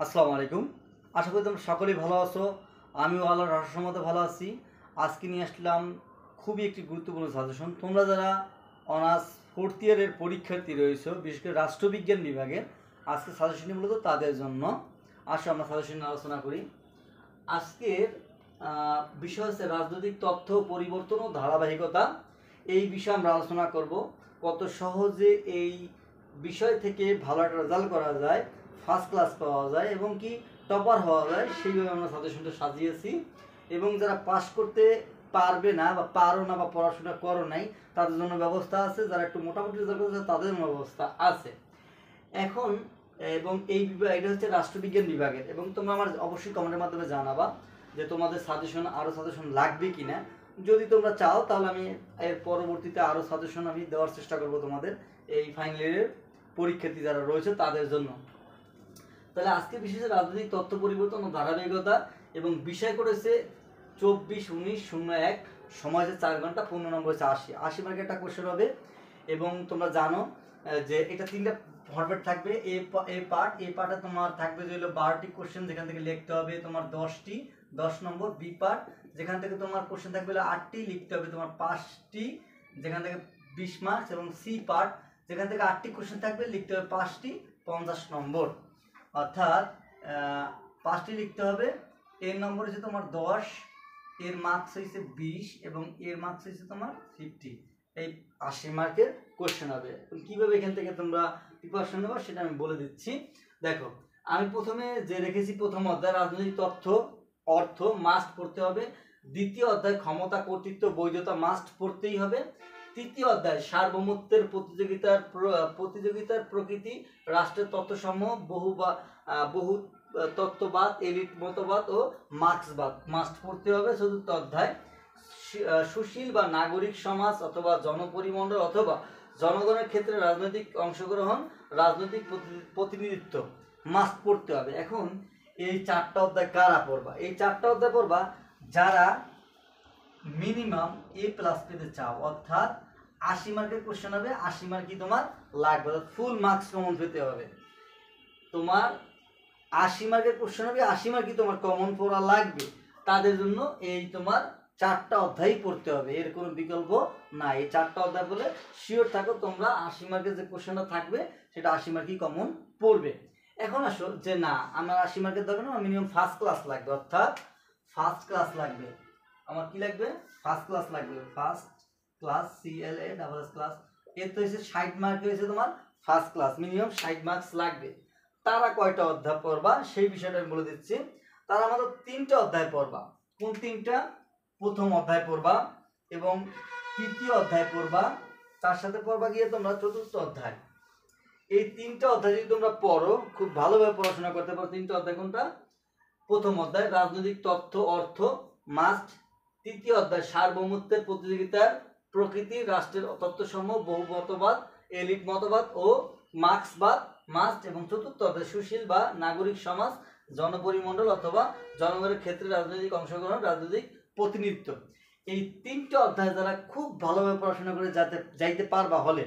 আসসালামু আলাইকুম। আশা করি তোমরা সকলেই ভালো আছো। আমিও আল্লাহর রহমতে ভালো আছি। আজকে নিয়ে আসলাম খুবই একটি গুরুত্বপূর্ণ সাজেশন। তোমরা যারা অনার্স ফোর্থ ইয়ারের পরীক্ষার্থী রয়েছো, বিশেষ করে রাষ্ট্রবিজ্ঞান বিভাগের, আজকে সাজেশনটি মূলত তাদের জন্য। আসো আমরা সাজেশন নিয়ে আলোচনা করি। আজকের বিষয় হচ্ছে রাজনৈতিক তথ্য পরিবর্তন ও ধারাবাহিকতা। এই বিষয়ে আমরা আলোচনা করব কত সহজে এই বিষয় থেকে ভালো একটা রেজাল্ট করা যায়, ফার্স্ট ক্লাস পাওয়া যায় এবং কি টপার হওয়া যায়, সেইভাবে আমরা সাজেশনটা সাজিয়েছি। এবং যারা পাস করতে পারবে না বা পারো না বা পড়াশোনা করো নাই, তাদের জন্য ব্যবস্থা আছে। যারা একটু মোটামুটি রেজাল্ট করেছে তাদের জন্য ব্যবস্থা আছে। এখন এবং এই বিভাগ, এটা হচ্ছে রাষ্ট্রবিজ্ঞান বিভাগের। এবং তোমরা আমার অবশ্যই কমেন্টের মাধ্যমে জানাবা যে তোমাদের সাজেশন আরও সাজেশন লাগবে কি না। যদি তোমরা চাও তাহলে আমি এর পরবর্তীতে আরও সাজেশন আমি দেওয়ার চেষ্টা করব তোমাদের এই ফাইনাল ইয়ারের পরীক্ষার্থী যারা রয়েছে তাদের জন্য। তাহলে আজকে বিশেষ রাজনৈতিক তথ্য পরিবর্তন ও ধারাবাহিকতা, এবং বিষয় করেছে 24-19-01, সময় হচ্ছে 4 ঘন্টা, 15 নম্বর হচ্ছে 80 মার্কের একটা কোশ্চেন হবে। এবং তোমরা জানো যে এটা 3টা ফরম্যাট থাকবে। এ পার্টে তোমার থাকবে যে হলো 12টি কোশ্চেন, যেখান থেকে লিখতে হবে তোমার 10টি, 10 নম্বর। বি পার্ট যেখান থেকে তোমার কোশ্চেন থাকবে 8টি, লিখতে হবে তোমার 5টি, যেখান থেকে 20 মার্কস। এবং সি পার্ট যেখান থেকে 8টি কোশ্চেন থাকবে, লিখতে হবে 5টি, 50 নম্বর। অর্থাৎ 5টি লিখতে হবে। এর নম্বর হচ্ছে তোমার 10, এর মার্কস হয়েছে 20 এবং এর মার্কস হয়েছে তোমার 50। এই 80 মার্কের কোশ্চেন হবে। কিভাবে এখান থেকে তোমরা প্রিপারেশন নেবে সেটা আমি বলে দিচ্ছি। দেখো, আমি প্রথমে যে রেখেছি, প্রথম অধ্যায় রাজনৈতিক তথ্য অর্থ মাস্ট পড়তে হবে। দ্বিতীয় অধ্যায় ক্ষমতা কর্তৃত্ব বৈধতা মাস্ট পড়তেই হবে। তৃতীয় অধ্যায় সার্বভৌমত্বের প্রতিযোগিতার প্রকৃতি, রাষ্ট্রের তত্ত্বসমূহ, বহু তত্ত্ববাদ, এলিট মতবাদ ও মার্ক্সবাদ মাস্ট পড়তে হবে। চতুর্থ অধ্যায় সুশীল বা নাগরিক সমাজ অথবা জনপরিমণ্ডল অথবা জনগণের ক্ষেত্রে রাজনৈতিক অংশগ্রহণ, রাজনৈতিক প্রতিনিধিত্ব মাস্ট পড়তে হবে। এখন এই 4টা অধ্যায় কারা পড়বা? এই 4টা অধ্যায় পড়বা যারা মিনিমাম A+ পেতে চাও, অর্থাৎ 80 মার্কের কোশ্চেন হবে। 80 মার্কই তোমার লাগবে, ফুল মার্কস কমন পেতে হবে। তোমার 80 মার্কের কোশ্চেন হবে, 80 মার্কই তোমার কমন পড়া লাগবে। তাদের জন্য এই তোমার 4টা অধ্যায় পড়তে হবে, এর কোনো বিকল্প নাই। এই 4টা অধ্যায় বলে শিওর থাকো তোমরা 80 মার্কের যে কোশ্চেনটা থাকবে সেটা 80 মার্কই কমন পড়বে। এখন আসো যে না, আমার 80 মার্কের দরকার না, মিনিমাম ফার্স্ট ক্লাস লাগবে। অর্থাৎ ফার্স্ট ক্লাস লাগবে। আমার কি লাগবে? ফার্স্ট ক্লাস লাগবে। First class, CLA class. এর তো হচ্ছে 60 মার্ক হয়েছে তোমার ফার্স্ট ক্লাস, মিনিমাম 60 মার্কস লাগবে। তারা কয়টা অধ্যায় পড়বা সেই বিষয়টা আমি বলে দিচ্ছি। তারা আমাদের 3টা অধ্যায় পড়বা। কোন 3টা? প্রথম অধ্যায় পড়বা এবং তৃতীয় অধ্যায় পড়বা, তার সাথে পড়বা গিয়ে তোমরা চতুর্থ অধ্যায়। এই 3টা অধ্যায় যদি তোমরা পড়ো, খুব ভালোভাবে পড়াশোনা করতে পারো। 3টা অধ্যায় কোনটা? প্রথম অধ্যায় রাজনৈতিক তথ্য অর্থ মাস্ট। তৃতীয় অধ্যায় সার্বভৌমত্বের প্রতিযোগিতার প্রকৃতি, রাষ্ট্রের তত্ত্বসমূহ, বহু মতবাদ, এলিট মতবাদ ও মার্ক্সবাদ মাস্ট। এবং চতুর্থ অধ্যায় সুশীল বা নাগরিক সমাজ, জনপরিমণ্ডল অথবা জনগণের ক্ষেত্রে রাজনৈতিক অংশগ্রহণ, রাজনৈতিক প্রতিনিধিত্ব। এই 3টা অধ্যায় যারা খুব ভালোভাবে পড়াশোনা করে যাইতে পারবা হলে,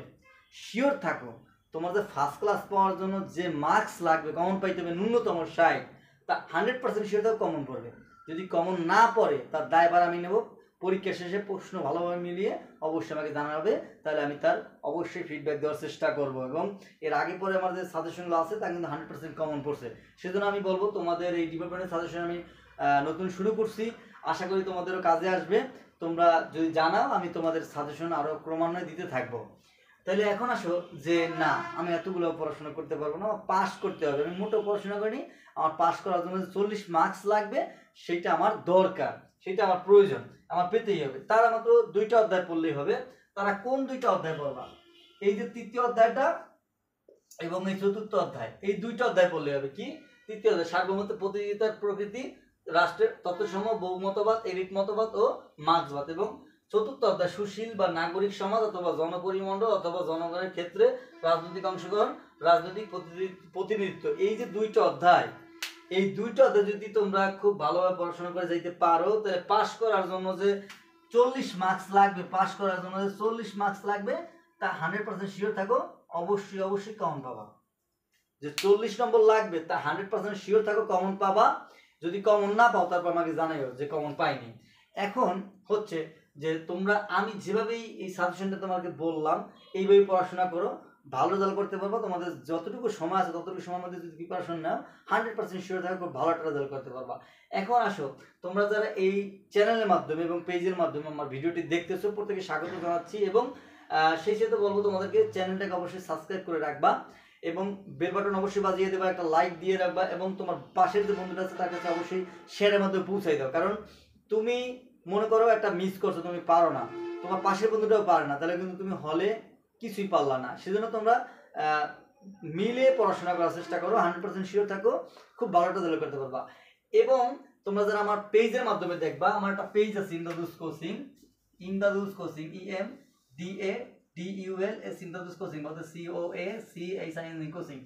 শিওর থাকো তোমাদের ফার্স্ট ক্লাস পাওয়ার জন্য যে মার্কস লাগবে, কমন পাইতে হবে ন্যূনতম 60, তা 100% শিওর থাকো কমন পড়বে। যদি কমন না পড়ে তার দায়ভার আমি নেব। পরীক্ষা শেষে প্রশ্ন ভালোভাবে মিলিয়ে অবশ্যই আমাকে জানাবে, তাহলে আমি তার অবশ্যই ফিডব্যাক দেওয়ার চেষ্টা করব। এবং এর আগে পরে আমার যে সাজেশনগুলো আছে তা কিন্তু 100% কমন পড়ছে। সেজন্য আমি বলবো তোমাদের এই ডিপার্টমেন্টের সাজেশন আমি নতুন শুরু করছি, আশা করি তোমাদেরও কাজে আসবে। তোমরা যদি জানাও, আমি তোমাদের সাজেশন আরও ক্রমান্বয়ে দিতে থাকবো। তাহলে এখন আসো যে না, আমি এতগুলো পড়াশোনা করতে পারবো না, আমার পাস করতে হবে। আমি মোটেও পড়াশোনা করিনি, আমার পাস করার জন্য 40 মার্কস লাগবে, সেটা আমার দরকার, সেটা আমার প্রয়োজন, আমার পেতেই হবে। তারা মাত্র 2টা অধ্যায় পড়লেই হবে। তারা কোন 2টা অধ্যায় পড়বা? এই যে তৃতীয় অধ্যায়টা এবং এই চতুর্থ অধ্যায়, এই 2টা অধ্যায় পড়লেই হবে। কি? তৃতীয় অধ্যায় সার্বভৌমত্ব প্রতিযোগিতার প্রকৃতি, রাষ্ট্রের তত্ত্বসমূহ, বহুমতবাদ, এলিট মতবাদ ও মার্ক্সবাদ। এবং চতুর্থ অধ্যায় সুশীল বা নাগরিক সমাজ অথবা জনপরিমণ্ডল অথবা জনগণের ক্ষেত্রে রাজনৈতিক অংশগ্রহণ, রাজনৈতিক প্রতিনিধিত্ব। এই যে 2টা অধ্যায়, এই 2টা অধ্যায় যদি তোমরা খুব ভালোভাবে পড়াশোনা করে যাইতে পারো, তাহলে পাস করার জন্য যে 40 মার্কস লাগবে, পাস করার জন্য যে 40 মার্কস লাগবে, তা 100% শিওর থাকো অবশ্যই কমন পাবা। যে 40 নম্বর লাগবে তা 100% শিওর থাকো কমন পাবা। যদি কমন না পাও তারপর আমাকে জানাইও যে কমন পাইনি। এখন হচ্ছে যে তোমরা আমি যেভাবেই এই সাজেশনটা তোমাকে বললাম এইভাবেই পড়াশোনা করো, ভালো রেজাল্ট করতে পারবো। তোমাদের যতটুকু সময় আছে ততটুকু সময়ের মধ্যে যদি প্রিপারেশন নাও 100% শিওর থাকো খুব ভালো একটা রেজাল্ট করতে পারবা। এখন আসো, তোমরা যারা এই চ্যানেলের মাধ্যমে এবং পেজের মাধ্যমে আমার ভিডিওটি দেখতেছো প্রত্যেকে স্বাগত জানাচ্ছি, এবং সেই সাথে বলবো তোমাদেরকে চ্যানেলটাকে অবশ্যই সাবস্ক্রাইব করে রাখবা এবং বেল বাটন অবশ্যই বাজিয়ে দেবা, একটা লাইক দিয়ে রাখবা, এবং তোমার পাশের যে বন্ধুটা আছে তার কাছে অবশ্যই শেয়ারের মাধ্যমে পৌঁছাই দাও। কারণ তুমি মনে করো একটা মিস করছো, তুমি পারো না, তোমার পাশের বন্ধুটাও পারে না, তাহলে কিন্তু তুমি হলে কিছুই পারলা না। সেজন্য তোমরা মিলে পড়াশোনা করার চেষ্টা করো, 100% শিওর থাকো খুব ভালো একটা রেজাল্ট করতে পারবা। এবং তোমরা যারা আমার পেজের মাধ্যমে দেখবা, আমার একটা পেজ আছে ইন্দাদুস কোচিং, ইন্দাদুস কোচিং EMDADULS ইন্দাদুস কোচিং, অর্থাৎ COACHIN কোচিং।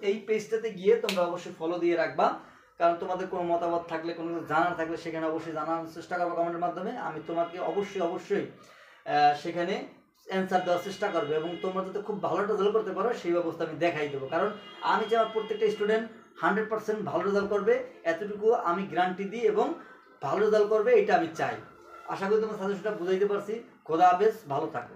এই পেজটাতে গিয়ে তোমরা অবশ্যই ফলো দিয়ে রাখবা, কারণ তোমাদের কোনো মতামত থাকলে, কোনো জানার থাকলে সেখানে অবশ্যই জানানোর চেষ্টা করবো কমেন্টের মাধ্যমে। আমি তোমাকে অবশ্যই সেখানে অ্যান্সার দেওয়ার চেষ্টা করবো, এবং তোমরা যাতে খুব ভালো রেজাল্ট করতে পারো সেই ব্যবস্থা আমি দেখাই দেবো। কারণ আমি চাই আমার প্রত্যেকটা স্টুডেন্ট 100% ভালো রেজাল্ট করবে, এতটুকু আমি গ্যারান্টি দিই, এবং ভালো রেজাল্ট করবে এটা আমি চাই। আশা করি তোমার সাজেশনটা বুঝাইতে পারছি। খোদা হাফেজ, ভালো থাকো।